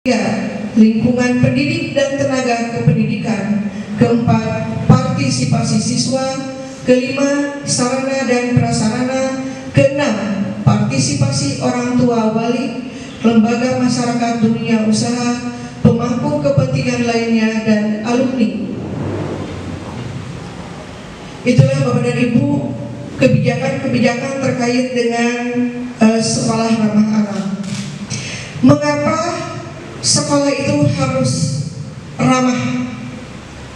Ketiga, lingkungan pendidik dan tenaga kependidikan. Keempat, partisipasi siswa. Kelima, sarana dan prasarana. Keenam, partisipasi orang tua wali, lembaga masyarakat dunia usaha, pemangku kepentingan lainnya, dan alumni. Itulah Bapak dan Ibu kebijakan-kebijakan terkait dengan sekolah ramah anak. Mengapa sekolah itu harus ramah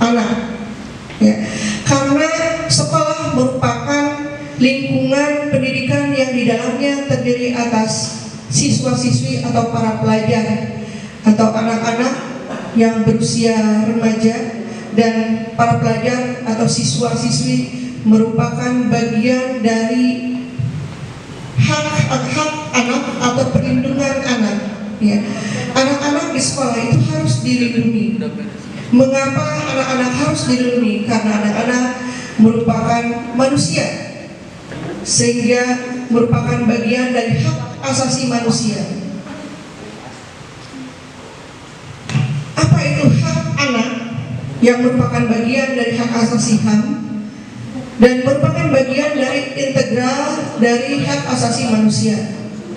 anak? Ya, karena sekolah merupakan lingkungan pendidikan yang di dalamnya terdiri atas siswa-siswi atau para pelajar atau anak-anak yang berusia remaja, dan para pelajar atau siswa-siswi merupakan bagian dari hak anak atau perlindungan anak. Ya, anak-anak di sekolah itu harus dilindungi. Mengapa anak-anak harus dilindungi? Karena anak-anak merupakan manusia, sehingga merupakan bagian dari hak asasi manusia. Apa itu hak anak? Yang merupakan bagian dari hak asasi HAM dan merupakan bagian dari integral dari hak asasi manusia.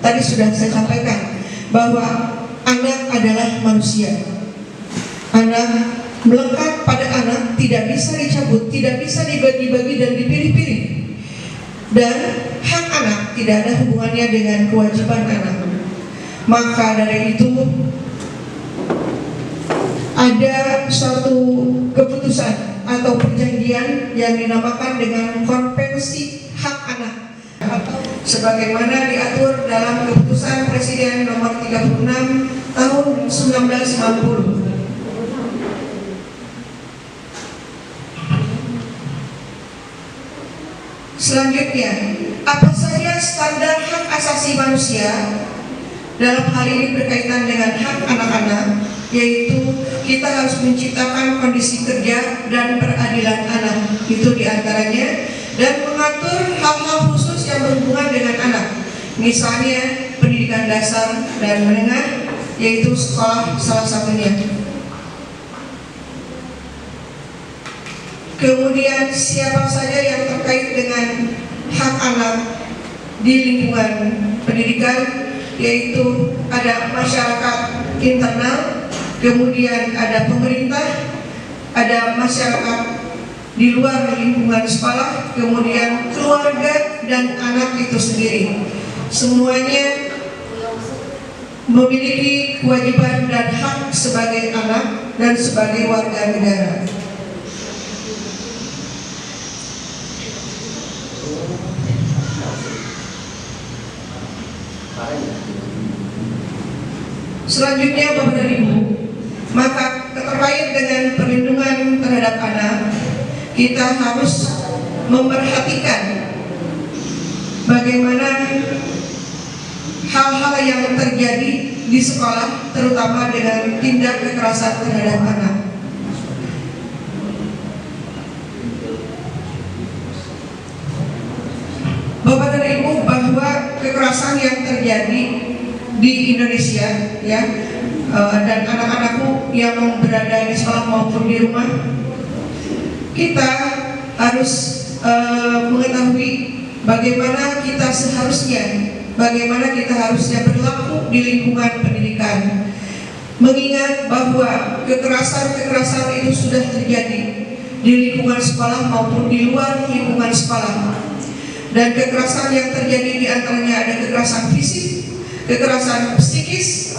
Tadi sudah saya sampaikan bahwa anak adalah manusia. Anak melekat pada anak, tidak bisa dicabut, tidak bisa dibagi-bagi dan dipilih-pilih. Dan hak anak tidak ada hubungannya dengan kewajiban anak. Maka dari itu ada suatu keputusan atau perjanjian yang dinamakan dengan Konvensi Hak Anak, sebagaimana diatur dalam keputusan Presiden nomor 36 tahun 1990. Selanjutnya, apa saja standar hak asasi manusia? Dalam hal ini berkaitan dengan hak anak-anak, yaitu kita harus menciptakan kondisi kerja dan peradilan anak, itu diantaranya, dan mengatur hal-hal khusus yang berhubungan dengan anak, misalnya pendidikan dasar dan menengah, yaitu sekolah salah satunya. Kemudian siapa saja yang terkait dengan hak anak di lingkungan pendidikan, yaitu ada masyarakat internal, kemudian ada pemerintah, ada masyarakat di luar lingkungan sekolah, kemudian keluarga dan anak itu sendiri. Semuanya memiliki kewajiban dan hak sebagai anak dan sebagai warga negara. Selanjutnya Bapak dan Ibu, maka terkait dengan perlindungan terhadap anak, kita harus memperhatikan bagaimana hal-hal yang terjadi di sekolah, terutama dengan tindak kekerasan terhadap anak. Bapak dan Ibu, bahwa kekerasan yang terjadi di Indonesia, ya, dan anak-anakku yang berada di sekolah maupun di rumah, kita harus mengetahui bagaimana kita harusnya berlaku di lingkungan pendidikan. Mengingat bahwa kekerasan itu sudah terjadi di lingkungan sekolah maupun di luar lingkungan sekolah. Dan kekerasan yang terjadi di antaranya ada kekerasan fisik, kekerasan psikis,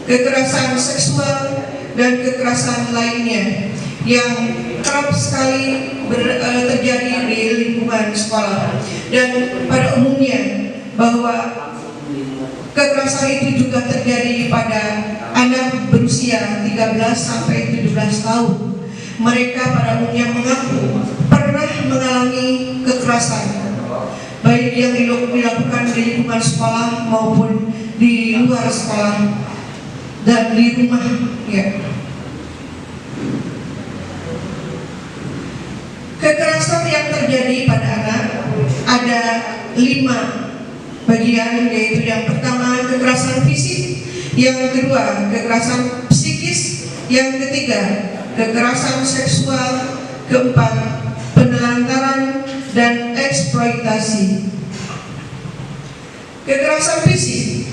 kekerasan seksual, dan kekerasan lainnya yang kerap sekali terjadi di lingkungan sekolah. Dan pada umumnya bahwa kekerasan itu juga terjadi pada anak berusia 13 sampai 17 tahun. Mereka pada umumnya mengaku pernah mengalami kekerasan, baik yang dilakukan di lingkungan sekolah maupun di luar sekolah dan di rumah, ya. Kekerasan yang terjadi pada anak ada 5 bagian, yaitu yang pertama kekerasan fisik, Yang kedua, kekerasan psikis. Yang ketiga, kekerasan seksual. Keempat, penelantaran dan eksploitasi. Kekerasan fisik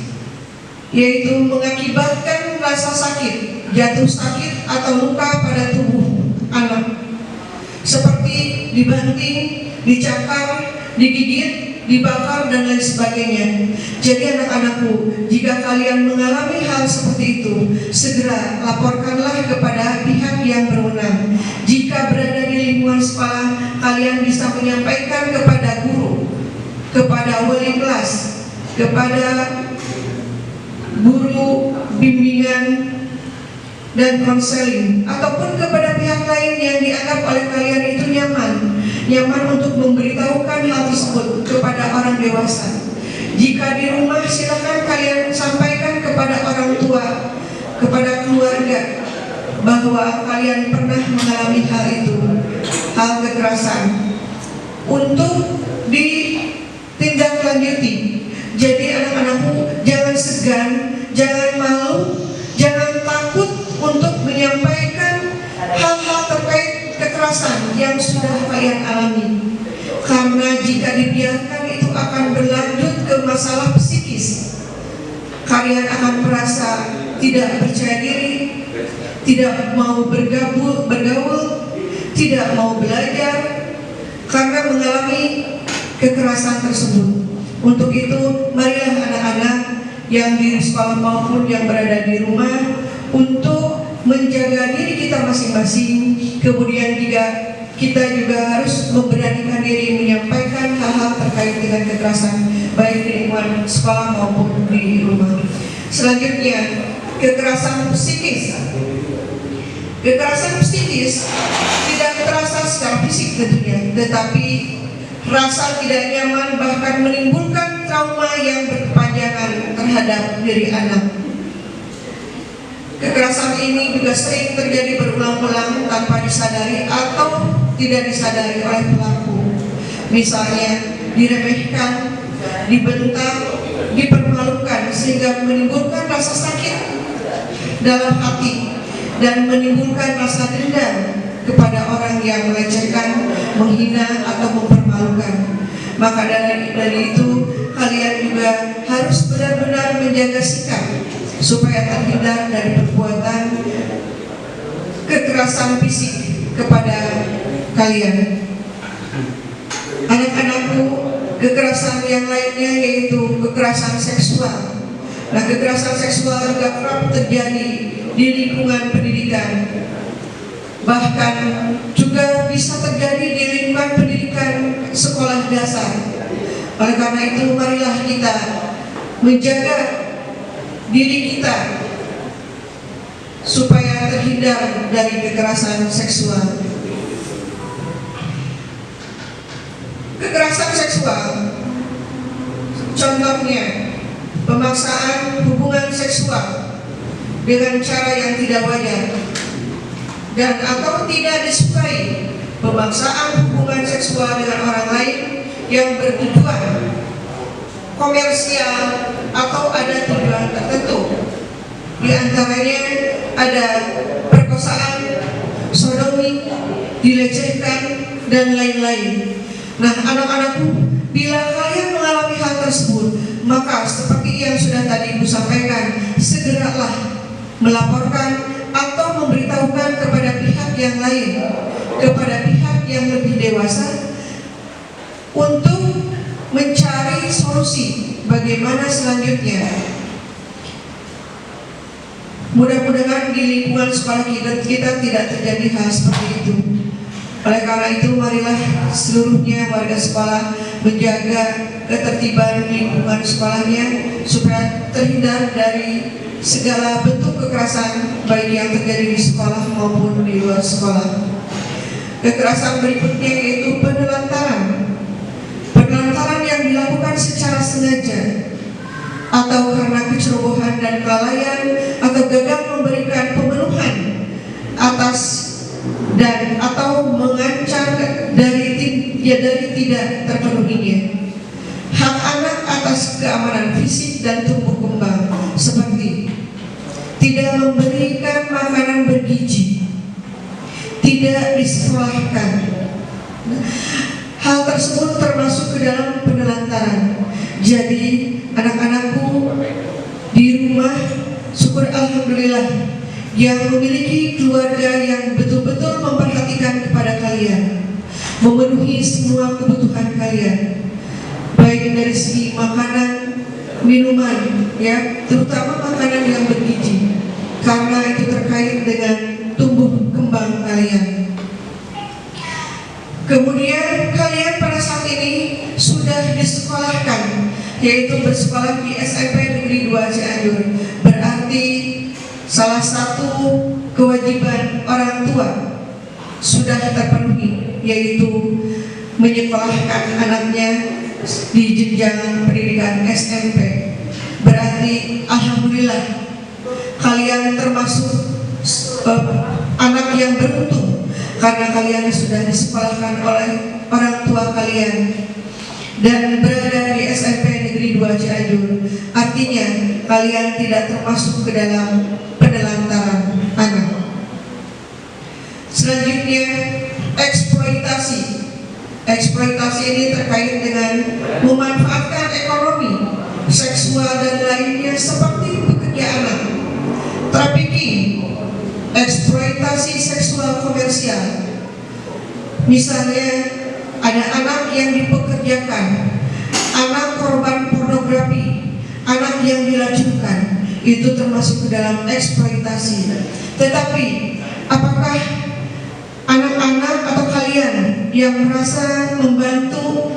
yaitu mengakibatkan rasa sakit, jatuh sakit atau luka pada tubuh anak, seperti dibanting, dicakar, digigit, dibakar, dan lain sebagainya. Jadi anak-anakku, jika kalian mengalami hal seperti itu, segera laporkanlah kepada pihak yang berwenang. Jika berada di lingkungan sekolah, kalian bisa menyampaikan kepada guru, kepada wali kelas, kepada guru bimbingan dan konseling, ataupun kepada pihak lain yang dianggap oleh kalian itu nyaman untuk memberitahukan hal tersebut kepada orang dewasa. Jika di rumah, silakan kalian sampaikan kepada orang tua, kepada keluarga, bahwa kalian pernah mengalami hal itu, hal kekerasan, untuk ditindaklanjuti. Jadi anak-anakku, jangan segan, jangan malu, jangan takut untuk menyampaikan hal-hal terkait kekerasan yang sudah kalian alami. Karena jika dibiarkan, itu akan berlanjut ke masalah psikis. Kalian akan merasa tidak percaya diri, tidak mau bergaul, tidak mau belajar karena mengalami kekerasan tersebut. Untuk itu, marilah anak-anak yang di sekolah maupun yang berada di rumah untuk menjaga diri kita masing-masing. Kemudian kita juga harus memberanikan diri menyampaikan hal-hal terkait dengan kekerasan, baik di lingkungan sekolah maupun di rumah. Selanjutnya, kekerasan psikis. Kekerasan psikis tidak terasa secara fisik tentunya, tetapi rasa tidak nyaman bahkan menimbulkan trauma yang berkepanjangan terhadap diri anak. Kekerasan ini juga sering terjadi berulang-ulang tanpa disadari atau tidak disadari oleh pelaku. Misalnya diremehkan, dibentak, dipermalukan sehingga menimbulkan rasa sakit dalam hati dan menimbulkan rasa dendam kepada orang yang melecehkan, menghina atau mempermalukan. Maka dari itu kalian juga harus benar-benar menjaga sikap supaya terhindar dari perbuatan kekerasan fisik kepada kalian. Anak-anakku, kekerasan yang lainnya yaitu kekerasan seksual. Nah, kekerasan seksual juga kerap terjadi di lingkungan pendidikan. Bahkan juga bisa terjadi di lingkungan pendidikan sekolah dasar. Oleh karena itu, marilah kita menjaga diri kita supaya terhindar dari kekerasan seksual. Kekerasan seksual, contohnya pemaksaan hubungan seksual dengan cara yang tidak wajar dan atau tidak disukai, pemaksaan hubungan seksual dengan orang lain yang bertujuan komersial atau ada tujuan tertentu. Di antaranya ada perkosaan, sodomi, dilecehkan, dan lain-lain. Nah, anak-anakku, bila kalian mengalami hal tersebut, maka seperti yang sudah tadi Ibu sampaikan, segeralah melaporkan atau memberitahukan kepada pihak yang lain, kepada pihak yang lebih dewasa, untuk mencari solusi bagaimana selanjutnya. Mudah-mudahan di lingkungan sekolah kita tidak terjadi hal seperti itu. Oleh karena itu, marilah seluruhnya warga sekolah menjaga ketertiban lingkungan sekolahnya supaya terhindar dari segala bentuk kekerasan baik yang terjadi di sekolah maupun di luar sekolah. Kekerasan berikutnya yaitu penelantaran. Penelantaran yang dilakukan secara sengaja atau karena kecerobohan dan kelalaian atau gagal memberikan pemenuhan atas dan atau mengancam dari tidak terpenuhinya hak anak atas keamanan fisik dan tumbuh kembang, seperti memberikan makanan bergizi, tidak disekolahkan. Hal tersebut termasuk ke dalam penelantaran. Jadi anak-anakku di rumah, syukur alhamdulillah yang memiliki keluarga yang betul-betul memperhatikan kepada kalian, memenuhi semua kebutuhan kalian, baik dari segi makanan, minuman, ya, terutama makanan yang bergizi, karena itu terkait dengan tumbuh kembang kalian. Kemudian kalian pada saat ini sudah disekolahkan, yaitu bersekolah di SMP Negeri 2 Cianjur. Berarti salah satu kewajiban orang tua sudah terpenuhi, yaitu menyekolahkan anaknya di jenjang pendidikan SMP. Berarti alhamdulillah kalian termasuk anak yang beruntung, karena kalian sudah disekolahkan oleh orang tua kalian dan berada di SMP Negeri 2 Cianjur. Artinya kalian tidak termasuk ke dalam penelantaran anak. Selanjutnya, eksploitasi. Eksploitasi ini terkait dengan memanfaatkan ekonomi, seksual dan lainnya seperti pekerja anak, trafficking, eksploitasi seksual komersial. Misalnya ada anak yang dipekerjakan, anak korban pornografi, anak yang dilacurkan, itu termasuk ke dalam eksploitasi. Tetapi apakah anak-anak atau kalian yang merasa membantu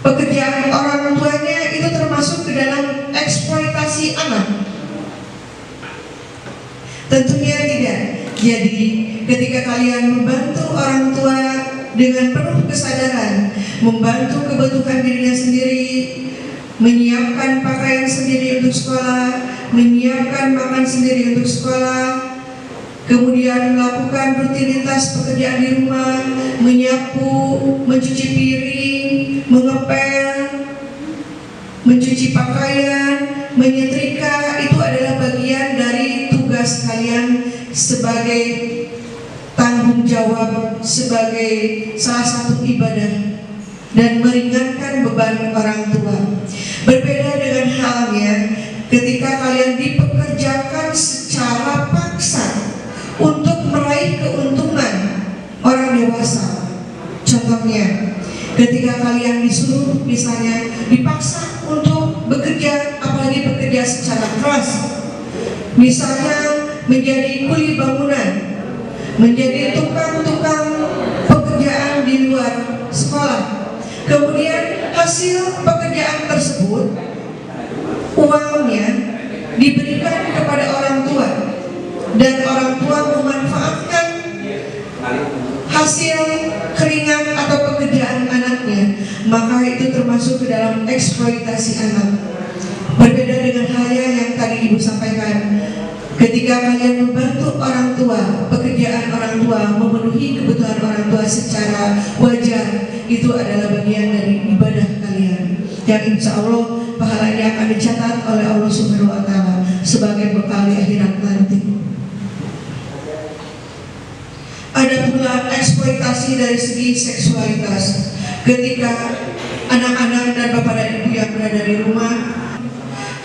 pekerjaan orang tuanya itu termasuk ke dalam eksploitasi anak? Tentunya tidak. Jadi ketika kalian membantu orang tua dengan penuh kesadaran, membantu kebutuhan dirinya sendiri, menyiapkan pakaian sendiri untuk sekolah, menyiapkan makan sendiri untuk sekolah, kemudian melakukan rutinitas pekerjaan di rumah, menyapu, mencuci piring, mengepel, mencuci pakaian, menyetrika, itu adalah bagian dari tugas kalian sebagai tanggung jawab, sebagai salah satu ibadah dan meringankan beban orang tua. Berbeda dengan halnya ketika kalian dipekerjakan secara paksa untuk meraih keuntungan orang dewasa. Contohnya, ketika kalian disuruh misalnya dipaksa untuk bekerja, apalagi bekerja secara keras, misalnya menjadi kuli bangunan, menjadi tukang-tukang pekerjaan di luar sekolah. Kemudian hasil pekerjaan tersebut, uangnya diberikan kepada orang tua, dan orang tua memanfaatkan hasil keringat atau pekerjaan anaknya, maka itu termasuk ke dalam eksploitasi anak. Berbeda dengan halnya yang tadi Ibu sampaikan, ketika kalian membantu orang tua, pekerjaan orang tua, memenuhi kebutuhan orang tua secara wajar, itu adalah bagian dari ibadah kalian, yang insya Allah pahalanya akan dicatat oleh Allah Subhanahu wa Ta'ala sebagai bekal di akhirat nanti. Ada pula eksploitasi dari segi seksualitas. Ketika anak-anak dan bapak dan ibu yang berada di rumah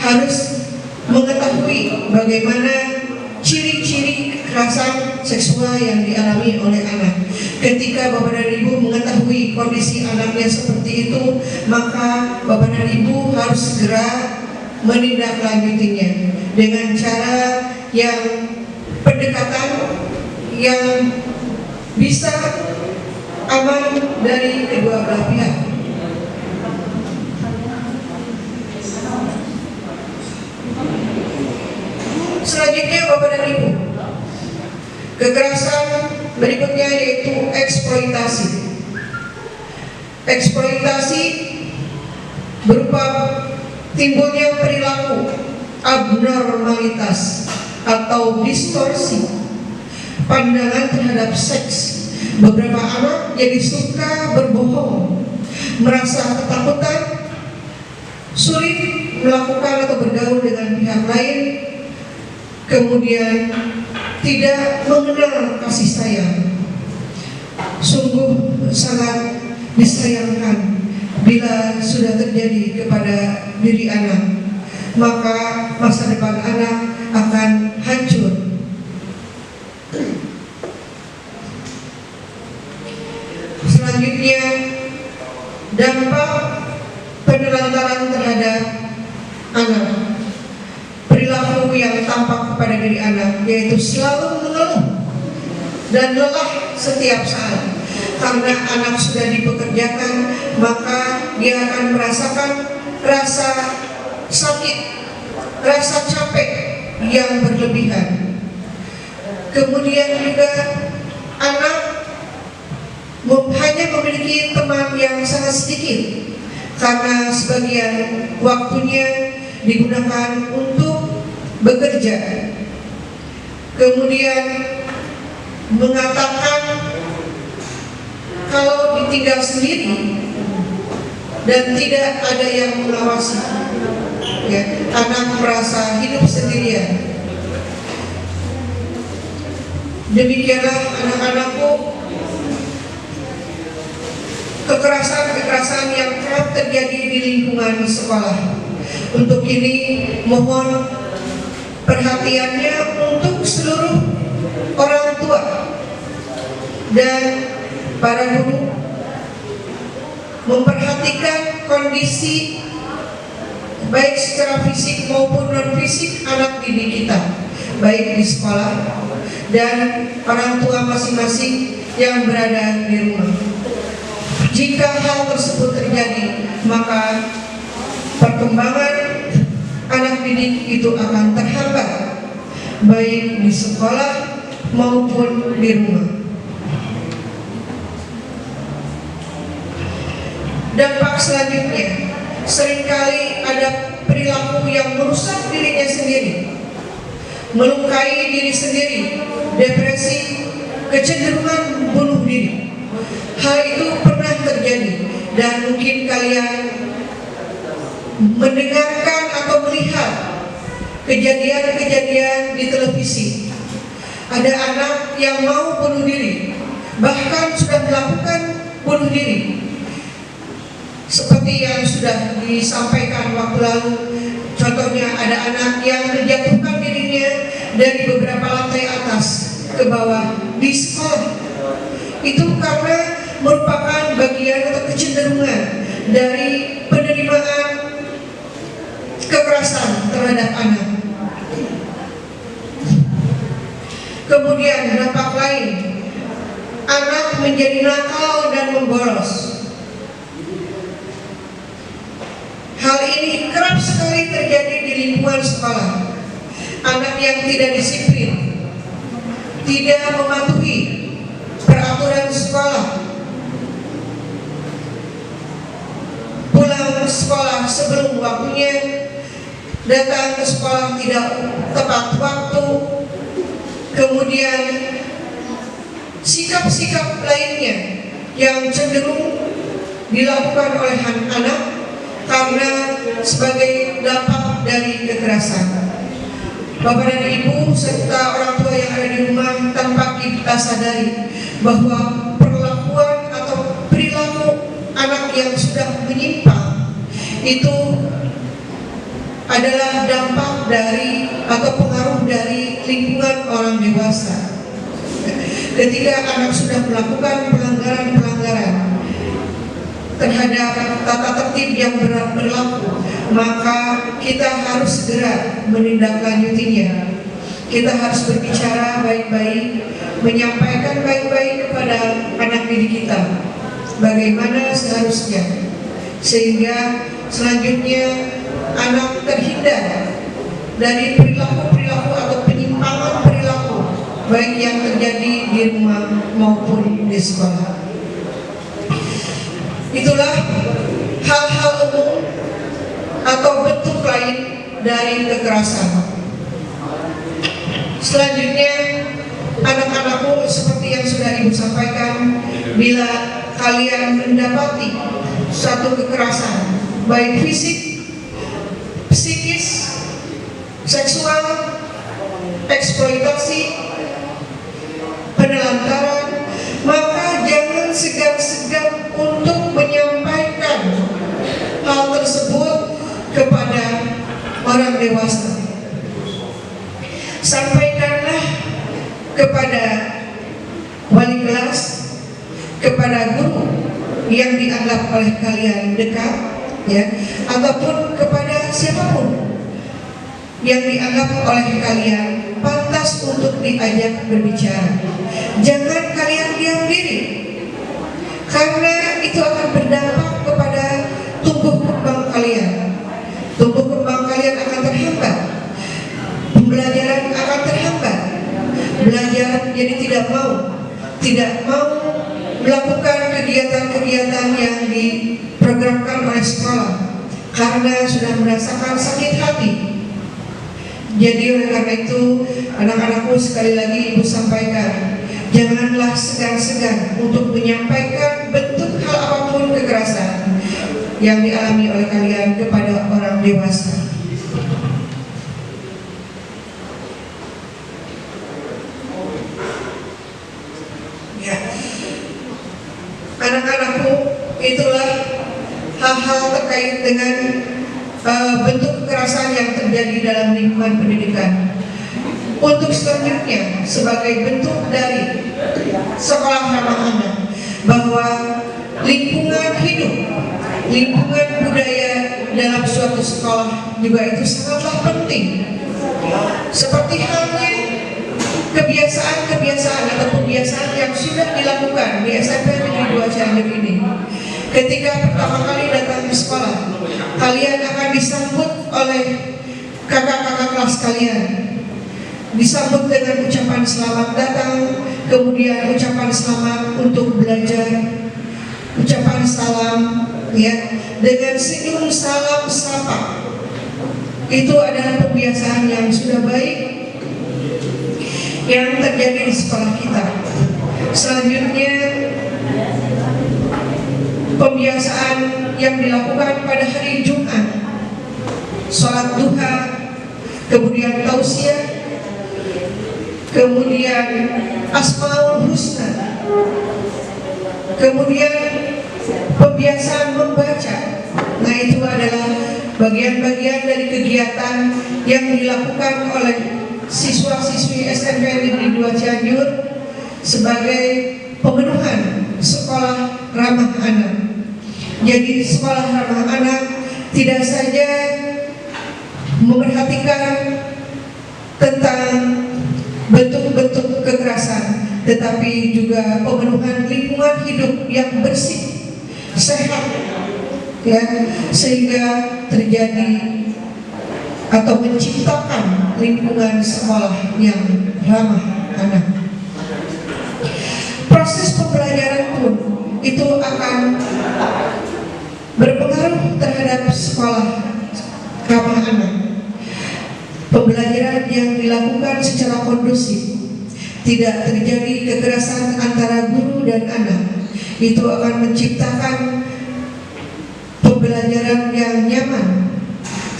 harus mengetahui bagaimana ciri-ciri kekerasan seksual yang dialami oleh anak. Ketika bapak dan ibu mengetahui kondisi anaknya seperti itu, maka bapak dan ibu harus segera menindaklanjutinya dengan cara yang pendekatan yang bisa aman dari kedua belah pihak. Selanjutnya Bapak dan Ibu, kekerasan berikutnya yaitu eksploitasi. Eksploitasi berupa timbulnya perilaku abnormalitas atau distorsi pandangan terhadap seks. Beberapa anak jadi suka berbohong, merasa ketakutan, sulit melakukan atau bergaul dengan pihak lain. kemudian tidak mengenal kasih sayang. Sungguh sangat disayangkan bila sudah terjadi kepada diri anak, maka masa depan anak akan hancur. Selanjutnya, dampak penelantaran terhadap anak. Perilaku yang tampak kepada diri anak yaitu selalu mengeluh dan lelah setiap saat. Karena anak sudah dipekerjakan, maka dia akan merasakan rasa sakit, rasa capek yang berlebihan. Kemudian juga anak hanya memiliki teman yang sangat sedikit, karena sebagian waktunya digunakan untuk bekerja. Kemudian mengatakan kalau ditinggal sendiri dan tidak ada yang mengawasi, ya, anak merasa hidup sendirian. Demikianlah anak-anakku, kekerasan-kekerasan yang kerap terjadi di lingkungan sekolah. Untuk ini mohon perhatiannya untuk seluruh orang tua dan para guru, memperhatikan kondisi baik secara fisik maupun non fisik anak didik kita, baik di sekolah dan orang tua masing-masing yang berada di rumah. Jika hal tersebut terjadi, maka perkembangan anak didik itu akan terhambat, baik di sekolah maupun di rumah. Dampak selanjutnya, seringkali ada perilaku yang merusak dirinya sendiri, melukai diri sendiri, depresi, kecenderungan bunuh diri. Hal itu pernah terjadi dan mungkin kalian mendengarkan atau melihat kejadian-kejadian di televisi. Ada anak yang mau bunuh diri, bahkan sudah melakukan bunuh diri. Seperti yang sudah disampaikan waktu lalu, contohnya ada anak yang menjatuhkan dirinya dari beberapa lantai atas ke bawah di sekolah. Itu karena merupakan bagian atau kecenderungan dari penerimaan kekerasan terhadap anak. Kemudian dampak lain, anak menjadi nakal dan membolos. Hal ini kerap sekali terjadi di lingkungan sekolah. Anak yang tidak disiplin, tidak mematuhi peraturan sekolah, pulang sekolah sebelum waktunya, datang ke sekolah tidak tepat waktu, kemudian sikap-sikap lainnya yang cenderung dilakukan oleh anak karena sebagai dampak dari kekerasan. Bapak dan Ibu serta orang tua yang ada di rumah, tanpa kita sadari bahwa perlakuan atau perilaku anak yang sudah menyimpang itu adalah dampak dari atau pengaruh dari lingkungan orang dewasa. Ketika anak sudah melakukan pelanggaran-pelanggaran terhadap tata tertib yang berlaku, maka kita harus segera menindaklanjutinya. Kita harus berbicara baik-baik, menyampaikan baik-baik kepada anak didik kita bagaimana seharusnya, sehingga selanjutnya anak terhindar dari perilaku-perilaku atau penyimpangan perilaku baik yang terjadi di rumah maupun di sekolah. Itulah hal-hal umum atau bentuk lain dari kekerasan. Selanjutnya, anak-anakku, seperti yang sudah Ibu sampaikan, bila kalian mendapati satu kekerasan baik fisik, psikis, seksual, eksploitasi, penelantaran, maka jangan segan-segan untuk menyampaikan hal tersebut kepada orang dewasa. Sampaikanlah kepada wali kelas, kepada guru yang dianggap oleh kalian dekat, ya, ataupun kepada siapapun yang dianggap oleh kalian pantas untuk diajak berbicara. Jangan kalian diam diri, karena itu akan berdampak kepada tumbuh kembang kalian. Tumbuh kembang kalian akan terhambat, pembelajaran akan terhambat. Belajar jadi tidak mau melakukan kegiatan-kegiatan yang diprogramkan oleh sekolah karena sudah merasakan sakit hati. Jadi oleh karena itu, anak-anakku, sekali lagi Ibu sampaikan, janganlah segan-segan untuk menyampaikan bentuk hal apapun kekerasan yang dialami oleh kalian kepada orang dewasa. Ya, anak-anakku, itulah hal-hal terkait dengan bentuk kekerasan yang terjadi dalam lingkungan pendidikan. Untuk selanjutnya, sebagai bentuk dari sekolah ramah anak, bahwa lingkungan hidup, lingkungan budaya dalam suatu sekolah juga itu sangatlah penting. Seperti halnya kebiasaan-kebiasaan atau kebiasaan yang sudah dilakukan di SMP Negeri 2 Cianjur ini. Ketika pertama kali datang ke sekolah, kalian akan disambut oleh kakak-kakak kelas kalian. Disambut dengan ucapan selamat datang, kemudian ucapan selamat untuk belajar, ucapan salam, ya, dengan senyum, salam, sapa. Itu adalah kebiasaan yang sudah baik yang terjadi di sekolah kita. Selanjutnya, pembiasaan yang dilakukan pada hari Jumat, sholat duha, kemudian tausiah, kemudian Asmaul Husna, kemudian pembiasaan membaca. Nah, itu adalah bagian-bagian dari kegiatan yang dilakukan oleh siswa-siswi SMP Negeri 2 Cianjur sebagai pemenuhan sekolah ramah anak. Jadi sekolah ramah anak tidak saja memerhatikan tentang bentuk-bentuk kekerasan, tetapi juga pemenuhan lingkungan hidup yang bersih, sehat, ya, sehingga terjadi atau menciptakan lingkungan sekolah yang ramah anak. Proses pembelajaran pun itu akan berpengaruh terhadap sekolah ramah anak. Pembelajaran yang dilakukan secara kondusif, tidak terjadi kekerasan antara guru dan anak, itu akan menciptakan pembelajaran yang nyaman,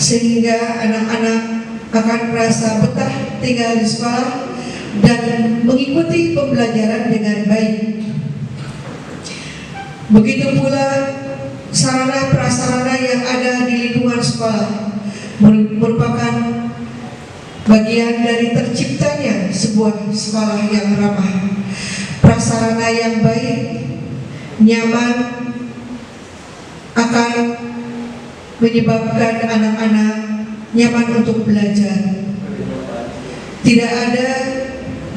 sehingga anak-anak akan merasa betah tinggal di sekolah dan mengikuti pembelajaran dengan baik. Begitu pula sarana prasarana yang ada di lingkungan sekolah merupakan bagian dari terciptanya sebuah sekolah yang ramah. Prasarana yang baik, nyaman, akan menyebabkan anak-anak nyaman untuk belajar. Tidak ada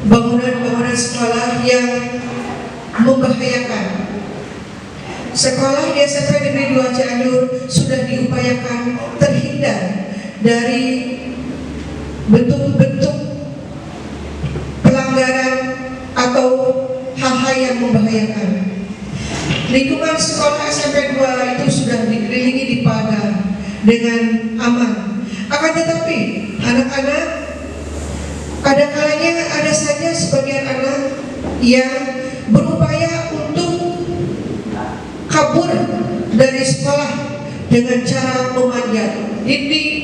bangunan-bangunan sekolah yang membahayakan. Sekolah di SMP Negeri 2 Cianjur sudah diupayakan terhindar dari bentuk-bentuk pelanggaran atau hal-hal yang membahayakan. Lingkungan sekolah SMP 2 itu sudah dikelilingi di pagar dengan aman. Akan tetapi anak-anak, ada kalanya ada saja sebagian anak yang berupaya untuk kabur dari sekolah dengan cara memanjat dinding,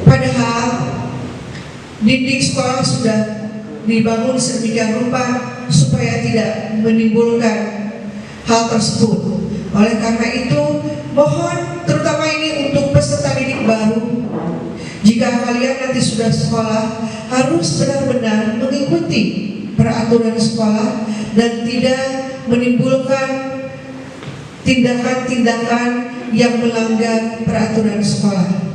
padahal Dinding sekolah sudah dibangun sedemikian rupa supaya tidak menimbulkan hal tersebut. Oleh karena itu, mohon terutama ini untuk peserta didik baru, jika kalian nanti sudah sekolah, harus benar-benar mengikuti peraturan sekolah dan tidak menimbulkan tindakan-tindakan yang melanggar peraturan sekolah.